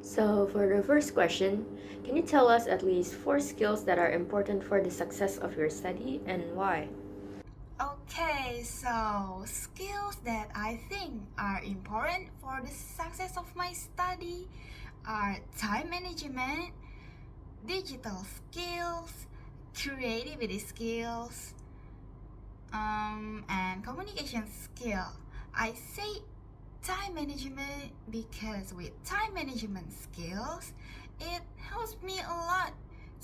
So, for the first question, can you tell us at least four skills that are important for the success of your study and why? Okay, so skills that I think are important for the success of my study are time management, digital skills, creativity skills, and communication skill. I say time management because with time management skills, it helps me a lot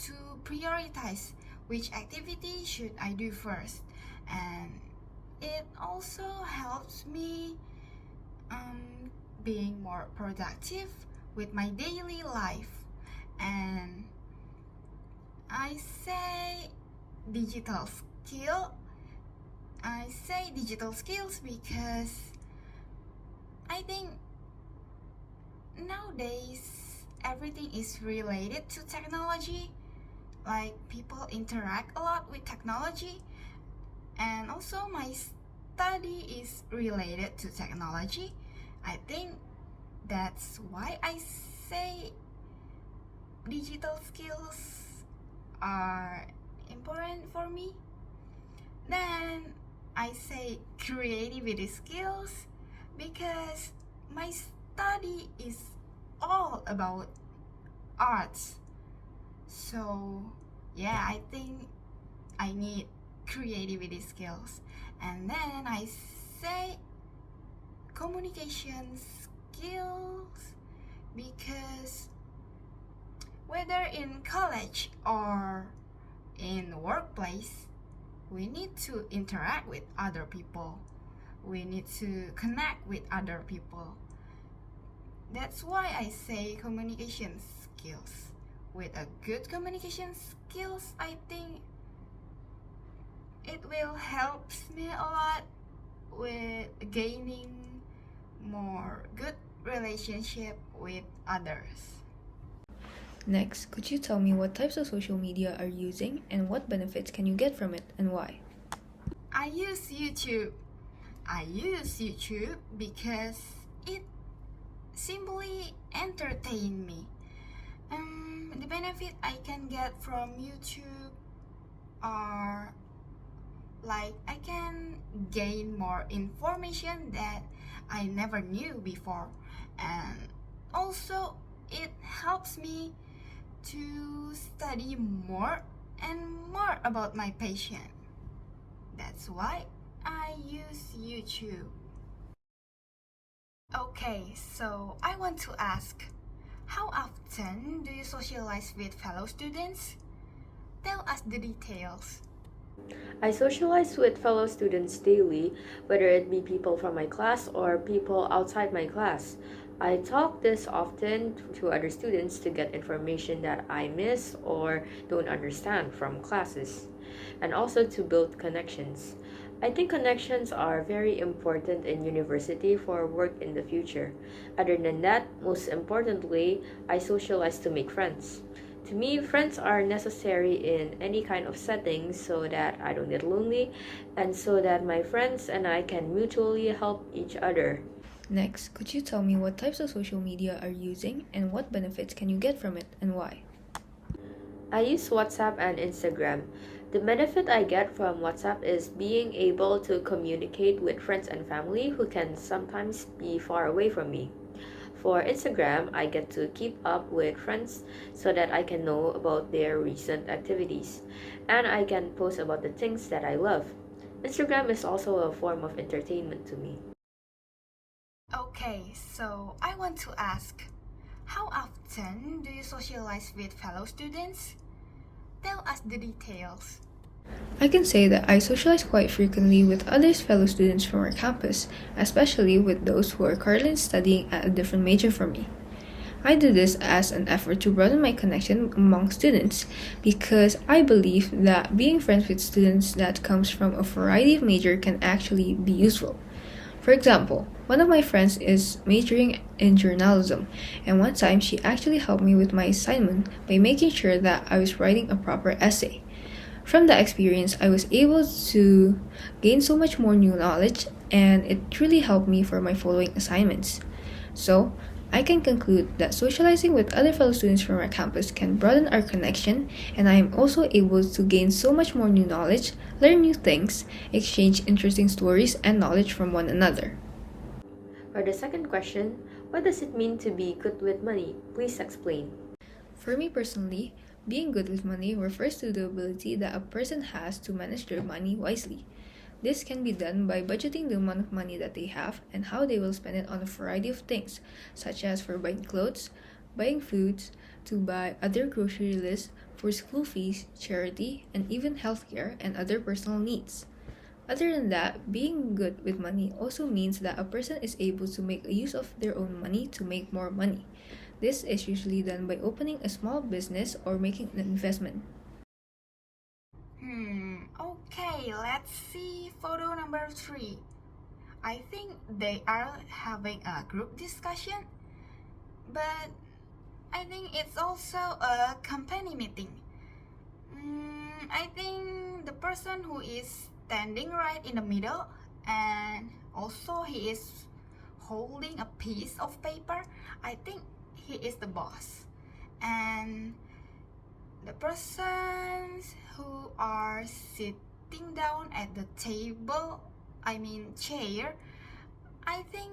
to prioritize which activity should I do first, and it also helps me being more productive with my daily life. And I say digital skill. I say digital skills because I think nowadays everything is related to technology. Like people interact a lot with technology, and also my study is related to technology. I think that's why I say digital skills are important for me. Then I say creativity skills because my study is all about arts. So, yeah, I think I need creativity skills. And then I say communication skills because whether in college or in the workplace, we need to interact with other people. We need to connect with other people. That's why I say communication skills. With a good communication skills, I think it will help me a lot with gaining more good relationship with others. Next, could you tell me what types of social media are you using and what benefits can you get from it and why? I use YouTube. I use YouTube because it simply entertain me. The benefit I can get from YouTube are like I can gain more information that I never knew before, and also it helps me to study more and more about my patient. That's why I use YouTube. Okay, so I want to ask, how often do you socialize with fellow students? Tell us the details. I socialize with fellow students daily, whether it be people from my class or people outside my class. I talk this often to other students to get information that I miss or don't understand from classes, and also to build connections. I think connections are very important in university for work in the future. Other than that, most importantly, I socialize to make friends. To me, friends are necessary in any kind of setting so that I don't get lonely and so that my friends and I can mutually help each other. Next, could you tell me what types of social media are you using and what benefits can you get from it and why? I use WhatsApp and Instagram. The benefit I get from WhatsApp is being able to communicate with friends and family who can sometimes be far away from me. For Instagram, I get to keep up with friends so that I can know about their recent activities and I can post about the things that I love. Instagram is also a form of entertainment to me. Okay, so I want to ask, how often do you socialize with fellow students? Tell us the details. I can say that I socialize quite frequently with other fellow students from our campus, especially with those who are currently studying at a different major from me. I do this as an effort to broaden my connection among students because I believe that being friends with students that comes from a variety of major can actually be useful. For example, one of my friends is majoring in journalism, and one time she actually helped me with my assignment by making sure that I was writing a proper essay. From that experience, I was able to gain so much more new knowledge, and it truly helped me for my following assignments. So, I can conclude that socializing with other fellow students from our campus can broaden our connection, and I am also able to gain so much more new knowledge, learn new things, exchange interesting stories and knowledge from one another. For the second question, what does it mean to be good with money? Please explain. For me personally, being good with money refers to the ability that a person has to manage their money wisely. This can be done by budgeting the amount of money that they have and how they will spend it on a variety of things, such as for buying clothes, buying foods, to buy other grocery lists, for school fees, charity, and even healthcare and other personal needs. Other than that, being good with money also means that a person is able to make a use of their own money to make more money. This is usually done by opening a small business or making an investment. Okay, let's see photo number 3. I think they are having a group discussion, but I think it's also a company meeting. I think the person who is standing right in the middle, and also he is holding a piece of paper, I think he is the boss. And the persons who are sitting down at the chair, I think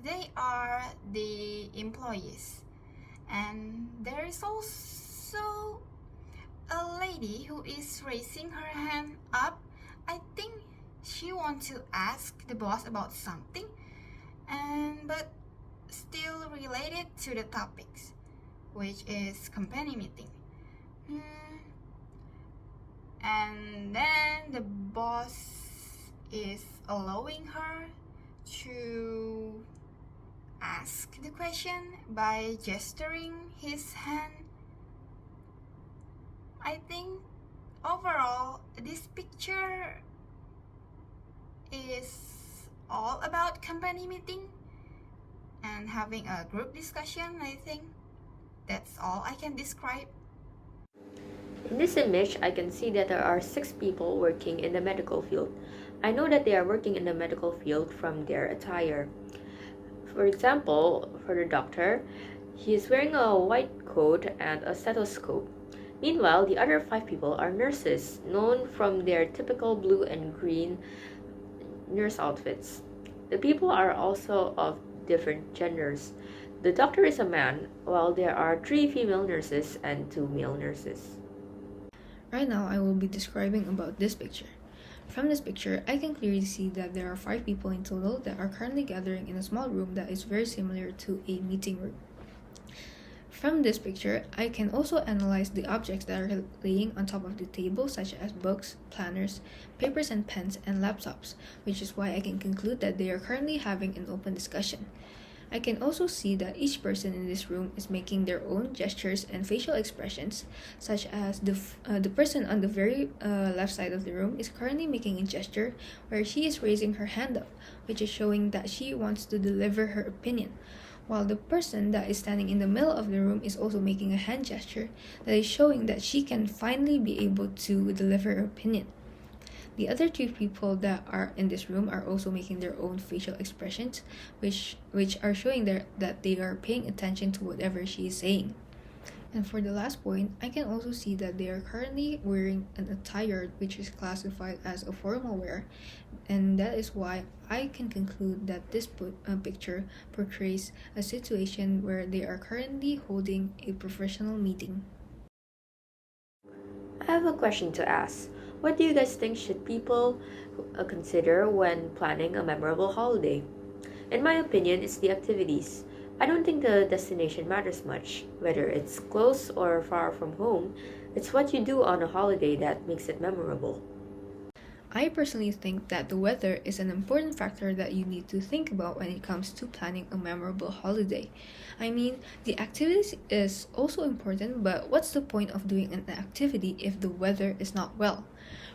they are the employees. And there is also a lady who is raising her hand up. I think she wants to ask the boss about something, but still related to the topics, which is company meeting. And then the boss is allowing her to ask the question by gesturing his hand. I think overall this picture is all about company meeting and having a group discussion. I think that's all I can describe. In this image, I can see that there are 6 people working in the medical field. I know that they are working in the medical field from their attire. For example, for the doctor, he is wearing a white coat and a stethoscope. Meanwhile, the other 5 people are nurses, known from their typical blue and green nurse outfits. The people are also of different genders. The doctor is a man, while there are 3 female nurses and 2 male nurses. Right now, I will be describing about this picture. From this picture, I can clearly see that there are 5 people in total that are currently gathering in a small room that is very similar to a meeting room. From this picture, I can also analyze the objects that are laying on top of the table, such as books, planners, papers and pens, and laptops, which is why I can conclude that they are currently having an open discussion. I can also see that each person in this room is making their own gestures and facial expressions, such as the person on the very left side of the room is currently making a gesture where she is raising her hand up, which is showing that she wants to deliver her opinion, while the person that is standing in the middle of the room is also making a hand gesture that is showing that she can finally be able to deliver her opinion. The other 2 people that are in this room are also making their own facial expressions, which are showing that they are paying attention to whatever she is saying. And for the last point, I can also see that they are currently wearing an attire which is classified as a formal wear, and that is why I can conclude that this picture portrays a situation where they are currently holding a professional meeting. I have a question to ask. What do you guys think should people consider when planning a memorable holiday? In my opinion, it's the activities. I don't think the destination matters much, whether it's close or far from home. It's what you do on a holiday that makes it memorable. I personally think that the weather is an important factor that you need to think about when it comes to planning a memorable holiday. I mean, the activities is also important, but what's the point of doing an activity if the weather is not well?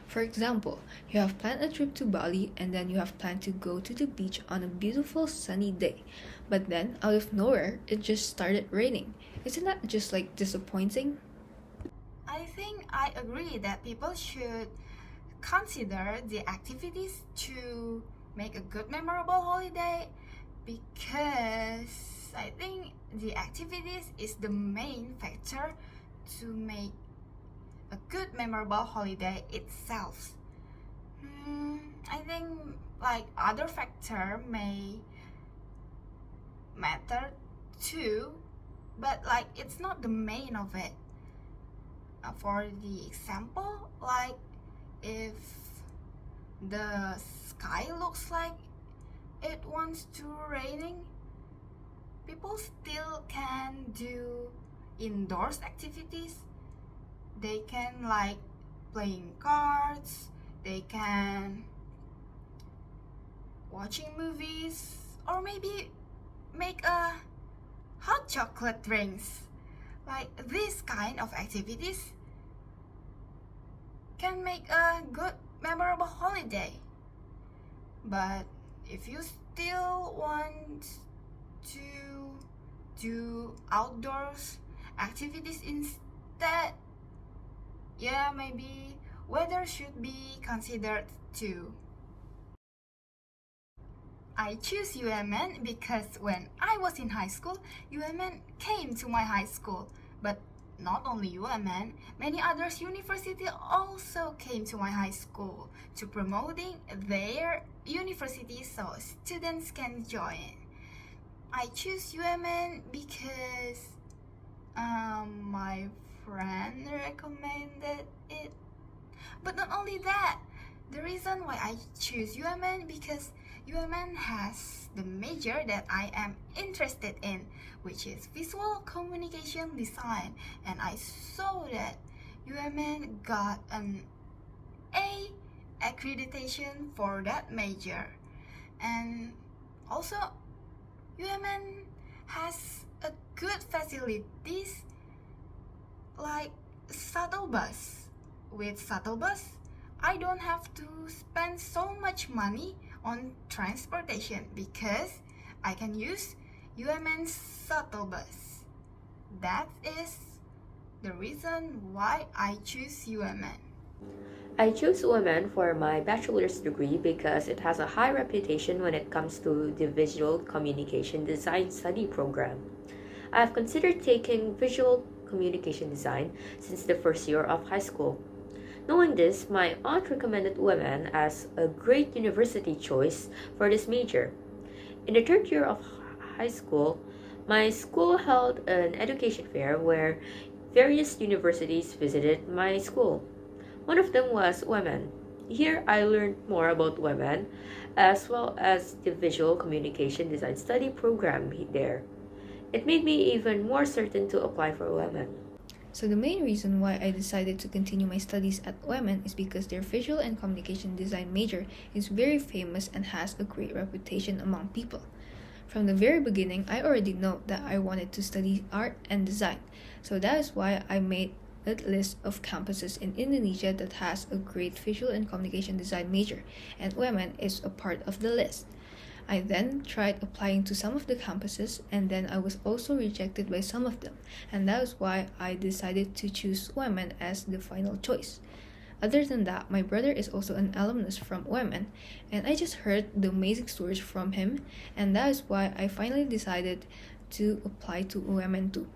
For example, you have planned a trip to Bali and then you have planned to go to the beach on a beautiful sunny day. But then, out of nowhere, it just started raining. Isn't that just like disappointing? I think I agree that people should consider the activities to make a good memorable holiday, because I think the activities is the main factor to make a good memorable holiday itself. I think like other factor may matter too, but like it's not the main of it. For the example, like if the sky looks like it wants to raining, people still can do indoors activities. They can like playing cards, they can watching movies, or maybe make a hot chocolate drinks. Like this kind of activities can make a good memorable holiday. But if you still want to do outdoors activities instead, yeah, maybe weather should be considered too. I choose UMN because when I was in high school, UMN came to my high school. But not only UMN, many other universities also came to my high school to promoting their university so students can join. I choose UMN because my friend recommended it. But not only that, the reason why I choose UMN because UMN has the major that I am interested in, which is visual communication design, and I saw that UMN got an A accreditation for that major. And also UMN has a good facilities like shuttle bus. With shuttle bus, I don't have to spend so much money on transportation because I can use UMN's shuttle bus. That is the reason why I choose UMN. I chose UMN for my bachelor's degree because it has a high reputation when it comes to the Visual Communication Design study program. I have considered taking Visual Communication Design since the first year of high school. Knowing this, my aunt recommended UMN as a great university choice for this major. In the third year of high school, my school held an education fair where various universities visited my school. One of them was UMN. Here I learned more about UMN as well as the Visual Communication Design study program there. It made me even more certain to apply for UMN. So the main reason why I decided to continue my studies at OMN is because their visual and communication design major is very famous and has a great reputation among people. From the very beginning, I already know that I wanted to study art and design. So that is why I made a list of campuses in Indonesia that has a great visual and communication design major, and OMN is a part of the list. I then tried applying to some of the campuses, and then I was also rejected by some of them, and that was why I decided to choose OMN as the final choice. Other than that, my brother is also an alumnus from OMN, and I just heard the amazing stories from him, and that is why I finally decided to apply to OMN too.